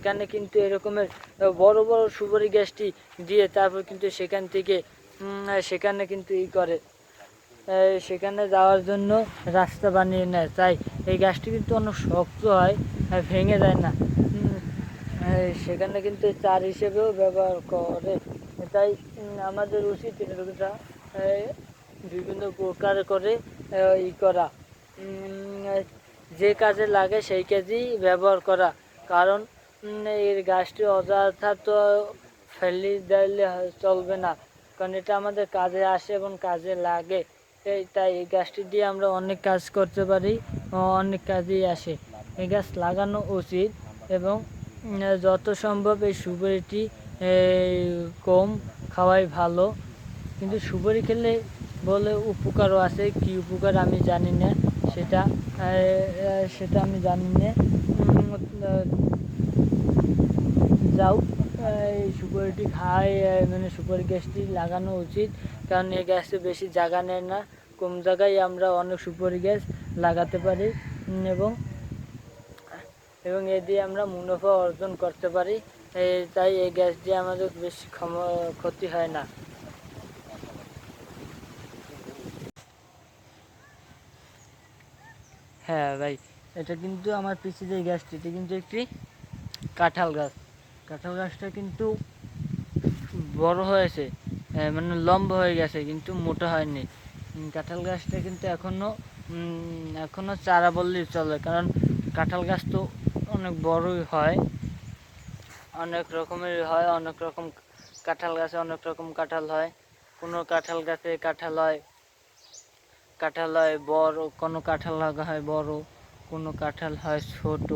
সেখানে কিন্তু এরকমের বড় বড় সুপারি গাছটি দিয়ে তারপর কিন্তু সেখান থেকে সেখানে কিন্তু করে সেখানে যাওয়ার জন্য রাস্তা বানিয়ে নেয়। তাই এই গাছটি কিন্তু অনেক শক্ত হয়, ভেঙে যায় না। সেখানে কিন্তু চার হিসেবেও ব্যবহার করে। তাই আমাদের উচিত এটা বিভিন্ন প্রকার করে করা, যে কাজে লাগে সেই কাজেই ব্যবহার করা। কারণ এর গাছটি অযথা তো ফেলে দিলে চলবে না, কারণ এটা আমাদের কাজে আসে এবং কাজে লাগে। তাই এই গাছটি দিয়ে আমরা অনেক কাজ করতে পারি, অনেক কাজেই আসে। এই গাছ লাগানো উচিত এবং যত সম্ভব এই সুপারিটি কম খাওয়াই ভালো। কিন্তু সুপারি খেলে বলে উপকারও আছে, কি উপকার আমি জানি না, সেটা আমি জানি না। যাও এই সুপারিটি খাই, মানে সুপারি গাছটি লাগানো উচিত, কারণ এই গাছটি বেশি জায়গা নেয় না। কম জায়গায় আমরা অনেক সুপারি গাছ লাগাতে পারি এবং এ দিয়ে আমরা মুনাফা অর্জন করতে পারি। তাই এই গাছ দিয়ে আমাদের বেশি ক্ষতি হয় না। হ্যাঁ ভাই, এটা কিন্তু আমার পিছিয়ে যে গাছটি, এটা কিন্তু একটি কাঁঠাল গাছ। কাঁঠাল গাছটা কিন্তু বড় হয়েছে, মানে লম্বা হয়ে গেছে, কিন্তু মোটা হয়নি। কাঁঠাল গাছটা কিন্তু এখনো চারা বললেই চলে, কারণ কাঁঠাল গাছ তো অনেক বড়ই হয়, অনেক রকমের হয়, অনেক রকম কাঁঠাল গাছে অনেক রকম কাঁঠাল হয়। কোনো কাঁঠাল গাছে কাঁঠাল হয় বড়, কোনো কাঁঠাল হয় বড়, কোনো কাঁঠাল হয় ছোট,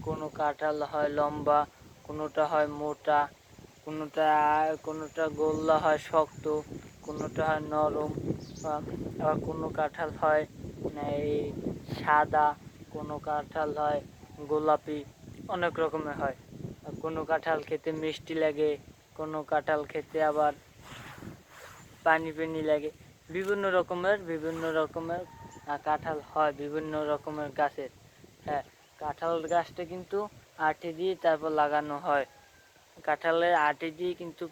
কোনো কাঁঠাল হয় লম্বা, কোনোটা হয় মোটা, কোনোটা গোল্লা হয় শক্ত, কোনোটা হয় নরম, আবার কোনো কাঁঠাল হয় এই সাদা, কোনো কাঁঠাল হয় গোলাপি, অনেক রকমের হয়। কোনো কাঁঠাল খেতে মিষ্টি লাগে, কোনো কাঁঠাল খেতে আবার পানি লাগে। বিভিন্ন রকমের কাঁঠাল হয় বিভিন্ন রকমের গাছের। হ্যাঁ, কাঁঠাল গাছটা কিন্তু আঠি দিয়ে তারপর লাগানো হয়। কাঁঠালের আঠি দিয়ে কিন্তু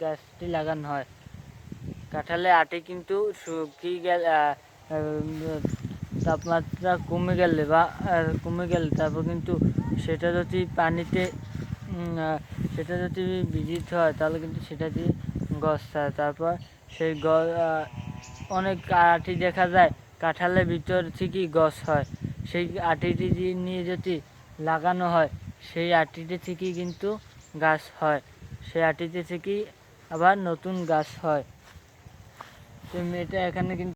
গাছটি লাগানো হয়। কাঁঠালের আঠি কিন্তু শুকিয়ে গেলে, তাপমাত্রা কমে গেলে তারপর কিন্তু সেটা যদি পানিতে ভিজিত হয়, তাহলে কিন্তু সেটা দিয়ে গাছ ছাড়ে। তারপর সেই অনেক আঠি দেখা যায় কাঁঠালের ভিতর থেকেই গাছ হয়। সেই আঠিটি নিয়ে যদি লাগানো হয়, সেই আঠিটি থেকেই কিন্তু গাছ হয়, সেই আঠিটি থেকেই আবার নতুন গাছ হয়। তো এটা এখানে কিন্তু